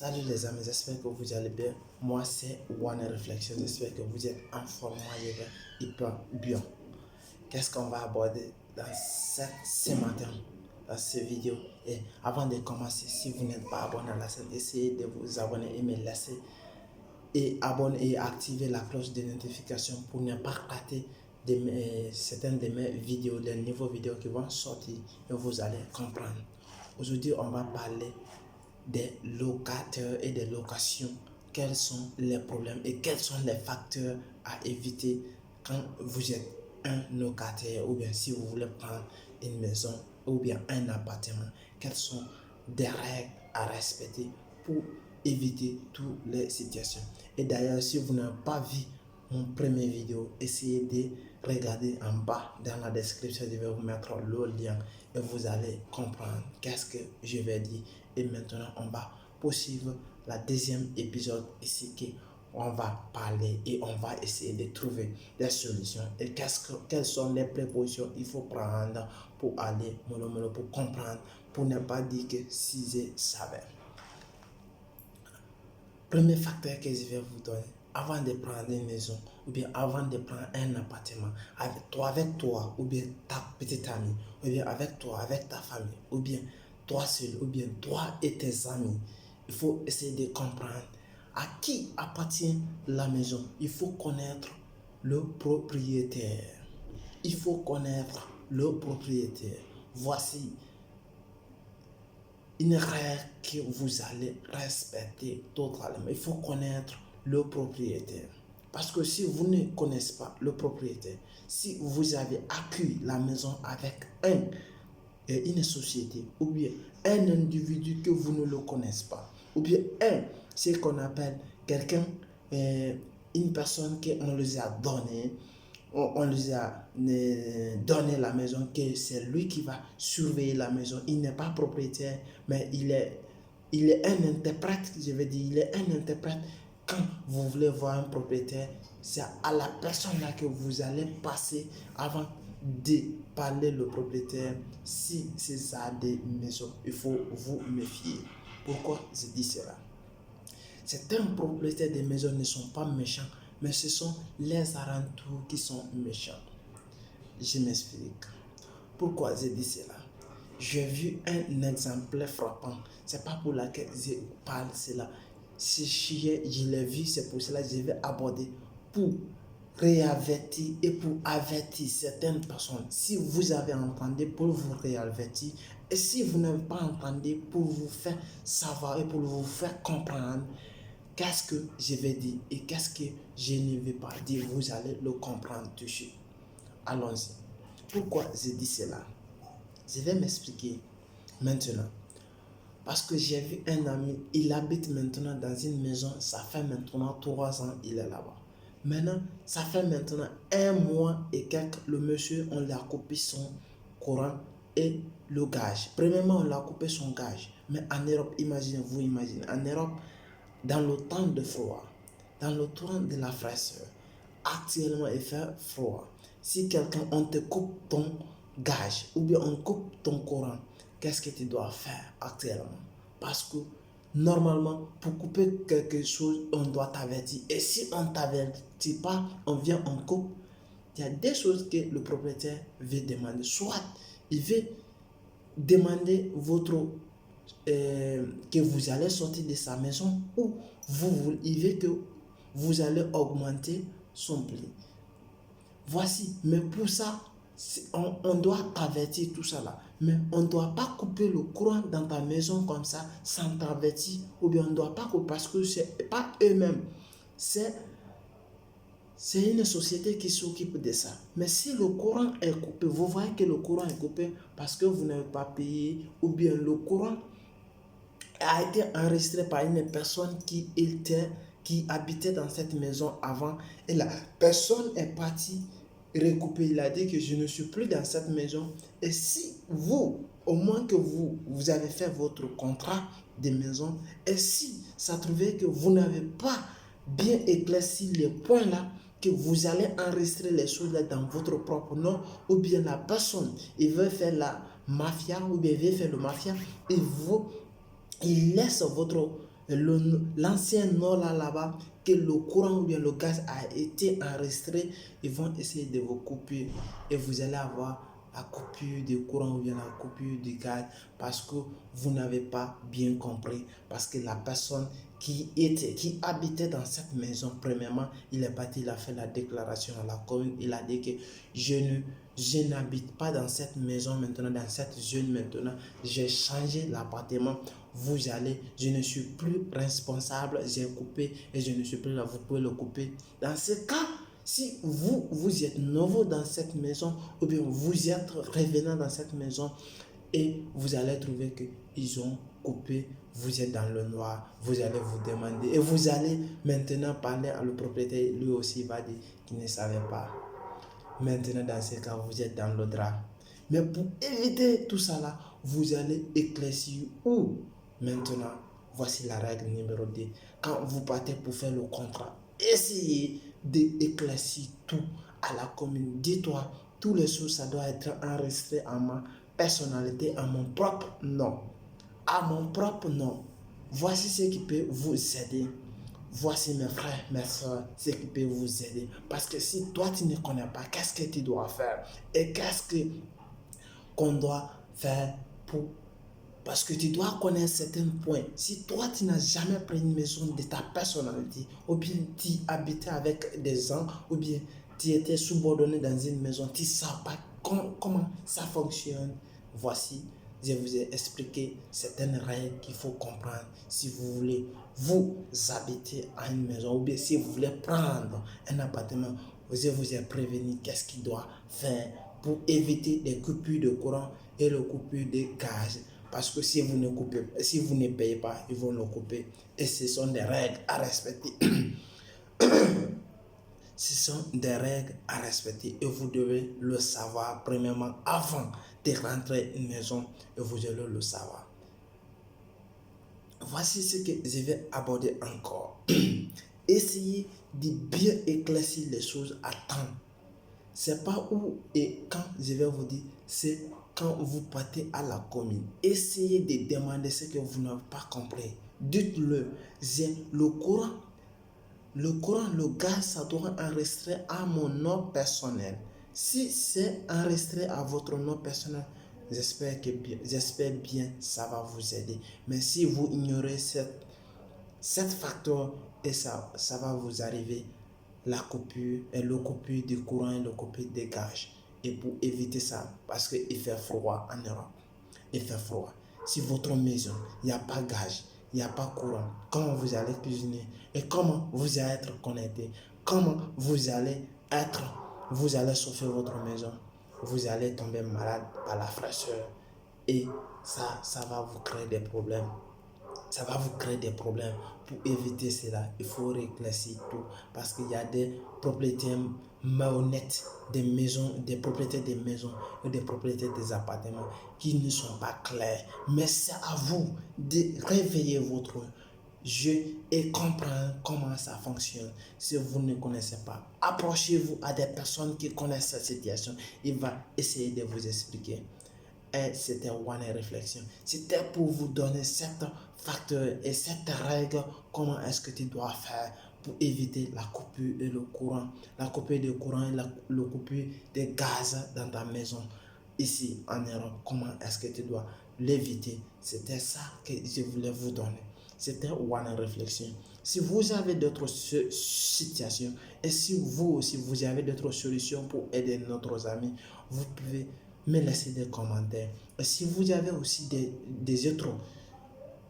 Salut les amis, j'espère que vous allez bien. Moi c'est One Reflection, j'espère que vous êtes en forme, moi je vais hyper bien. Qu'est-ce qu'on va aborder dans ce matin, dans cette vidéo? Et avant de commencer, si vous n'êtes pas abonné à la chaîne, essayez de vous abonner et me laisser et abonner et activer la cloche de notification pour ne pas rater certaines de mes vidéos, les nouveaux vidéos qui vont sortir et vous allez comprendre. Aujourd'hui, on va parler des locataires et des locations. Quels sont les problèmes et quels sont les facteurs à éviter quand vous êtes un locataire ou bien si vous voulez prendre une maison ou bien un appartement. Quelles sont des règles à respecter pour éviter toutes les situations. Et d'ailleurs, si vous n'avez pas vu mon premier vidéo, essayez de regarder en bas dans la description. Je vais vous mettre le lien et vous allez comprendre qu'est-ce que je vais dire. Et maintenant, on va poursuivre la deuxième épisode ici on va parler et on va essayer de trouver des solutions et quelles sont les prépositions il faut prendre pour aller mollo pour comprendre, pour ne pas dire que si je savais. Premier facteur que je vais vous donner avant de prendre une maison ou bien avant de prendre un appartement avec toi ou bien ta petite amie ou bien avec toi, avec ta famille ou bien toi seul ou bien toi et tes amis, il faut essayer de comprendre à qui appartient la maison. Il faut connaître le propriétaire. Il faut connaître le propriétaire. Voici une règle que vous allez respecter totalement. Il faut connaître le propriétaire. Parce que si vous ne connaissez pas le propriétaire, si vous avez acquis la maison avec une société ou bien un individu que vous ne le connaissez pas, ou bien ce qu'on appelle quelqu'un, une personne qu'on les a donné, on lui a donné la maison, que c'est lui qui va surveiller la maison. Il n'est pas propriétaire, mais il est un interprète, je veux dire, il est un interprète. Quand vous voulez voir un propriétaire, c'est à la personne là que vous allez passer avant de parler le propriétaire. Si c'est ça des maisons, il faut vous méfier. Pourquoi je dis cela? Certains propriétaires des maisons ne sont pas méchants, mais ce sont les alentours qui sont méchants. Je m'explique. Pourquoi je dis cela? J'ai vu un exemple frappant. C'est pas pour laquelle je parle cela. Si je l'ai vu, c'est pour cela que je vais aborder pour réavertir et pour avertir certaines personnes. Si vous avez entendu, pour vous réavertir. Et si vous n'avez pas entendu, pour vous faire savoir et pour vous faire comprendre qu'est-ce que je vais dire et qu'est-ce que je ne vais pas dire. Vous allez le comprendre tout de suite. Allons-y. Pourquoi je dis cela? Je vais m'expliquer maintenant. Parce que j'ai vu un ami, il habite maintenant dans une maison, ça fait maintenant 3 ans, il est là-bas. Maintenant, ça fait maintenant 1 mois et quelques, le monsieur, on lui a coupé son courant et le gage. Premièrement, on lui a coupé son gage. Mais en Europe, imaginez, en Europe, dans le temps de froid, dans le temps de la fraîcheur, actuellement il fait froid. Si on te coupe ton gage ou bien on coupe ton courant, qu'est-ce que tu dois faire actuellement? Parce que normalement, pour couper quelque chose, on doit t'avertir. Et si on ne t'avertit pas, on vient, on coupe. Il y a des choses que le propriétaire veut demander. Soit il veut demander que vous allez sortir de sa maison ou il veut que vous allez augmenter son prix. Voici, mais pour ça, on doit t'avertir tout ça là. Mais on ne doit pas couper le courant dans ta maison comme ça sans t'avertir. Ou bien on ne doit pas couper parce que ce n'est pas eux-mêmes. C'est une société qui s'occupe de ça. Mais si le courant est coupé, vous voyez que le courant est coupé parce que vous n'avez pas payé ou bien le courant a été enregistré par une personne qui habitait dans cette maison avant et la personne est partie recouper. Il a dit que je ne suis plus dans cette maison. Et si vous, au moins que vous avez fait votre contrat de maison, et si ça trouvait que vous n'avez pas bien éclairci les points là, que vous allez enregistrer les choses là dans votre propre nom, ou bien la personne, il veut faire la mafia, ou bien il veut faire le mafia, il laisse votre l'ancien nord là-bas, que le courant ou bien le gaz a été enregistré, ils vont essayer de vous couper et vous allez avoir la coupure de courant ou bien la coupure de gaz parce que vous n'avez pas bien compris, parce que la personne qui habitait dans cette maison, premièrement, il est parti, il a fait la déclaration à la commune, il a dit que je n'habite pas dans cette maison maintenant, dans cette zone maintenant, j'ai changé l'appartement, vous allez, je ne suis plus responsable, j'ai coupé et je ne suis plus là, vous pouvez le couper. Dans ce cas, si vous êtes nouveau dans cette maison ou bien vous êtes revenant dans cette maison et vous allez trouver qu'ils ont coupé, vous êtes dans le noir, vous allez vous demander et vous allez maintenant parler à le propriétaire, lui aussi va dire qu'il ne savait pas. Maintenant, dans ce cas, vous êtes dans le drap. Mais pour éviter tout ça là, vous allez éclaircir où maintenant, voici la règle numéro 2. Quand vous partez pour faire le contrat, essayez d'éclaircir tout à la commune. Dis-toi, tous les choses, ça doit être enregistré à ma personnalité, à mon propre nom. À mon propre nom. Voici ce qui peut vous aider. Voici mes frères, mes soeurs, ce qui peut vous aider. Parce que si toi tu ne connais pas, qu'est-ce que tu dois faire? Et qu'est-ce qu'on doit faire pour... Parce que tu dois connaître certains points. Si toi tu n'as jamais pris une maison de ta personnalité, ou bien tu habitais avec des gens, ou bien tu étais subordonné dans une maison, tu ne sais pas comment ça fonctionne. Voici, je vous ai expliqué certaines règles qu'il faut comprendre si vous voulez vous habiter à une maison ou bien si vous voulez prendre un appartement. Je vous ai prévenu qu'est-ce qu'il doit faire pour éviter les coupures de courant et les coupures de gaz. Parce que si vous ne payez pas, ils vont le couper. Et ce sont des règles à respecter. Ce sont des règles à respecter et vous devez le savoir premièrement avant de rentrer une maison et vous allez le savoir. Voici ce que je vais aborder encore. Essayez de bien éclaircir les choses à temps. C'est pas où et quand je vais vous dire, c'est quand vous partez à la commune. Essayez de demander ce que vous n'avez pas compris. Dites-le, j'ai le courant, le gaz, ça doit enregistrer à mon nom personnel. Si c'est enregistré à votre nom personnel, j'espère bien ça va vous aider. Mais si vous ignorez cette facteur, et ça va vous arriver la coupure et le coupure du courant et le coupure des gaz. Et pour éviter ça, parce qu'il fait froid en Europe, il fait froid. Si votre maison, il n'y a pas gaz, il n'y a pas courant, comment vous allez cuisiner et comment vous allez être connecté, comment vous allez chauffer votre maison, vous allez tomber malade par la fraîcheur et ça va vous créer des problèmes. Ça va vous créer des problèmes. Pour éviter cela, il faut réclassifier tout parce qu'il y a des propriétaires malhonnêtes des maisons, des propriétaires des maisons et des propriétaires des appartements qui ne sont pas clairs. Mais c'est à vous de réveiller votre jeu et comprendre comment ça fonctionne. Si vous ne connaissez pas, approchez-vous à des personnes qui connaissent cette situation. Il va essayer de vous expliquer. Et c'était One Réflexion. C'était pour vous donner cette facteur et cette règle, comment est-ce que tu dois faire pour éviter la coupure et le courant, la coupure de courant et le coupure de gaz dans ta maison. Ici en Europe, comment est-ce que tu dois l'éviter? C'était ça que je voulais vous donner. C'était One Réflexion. Si vous avez d'autres situations et si vous aussi vous avez d'autres solutions pour aider notre amis, vous pouvez me laisser des commentaires. Et si vous avez aussi des autres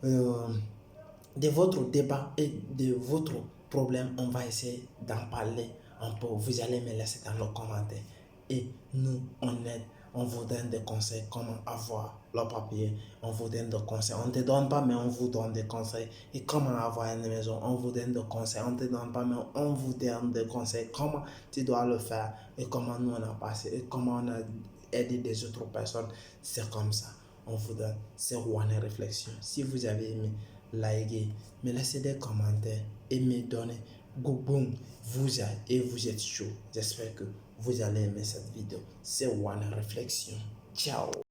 de votre débat et de votre problème, on va essayer d'en parler un peu. Vous allez me laisser dans les commentaires. Et nous, on vous donne des conseils comment avoir le papier. On vous donne des conseils. On ne te donne pas, mais on vous donne des conseils. Et comment avoir une maison, on vous donne des conseils. On ne te donne pas, mais on vous donne des conseils. Comment tu dois le faire et comment nous on a passé et comment on a aidé des autres personnes. C'est comme ça. On vous donne. C'est One Réflexion. Si vous avez aimé, likez, me laissez des commentaires et me donnez boum, vous êtes chaud. J'espère que vous allez aimer cette vidéo. C'est One Réflexion. Ciao.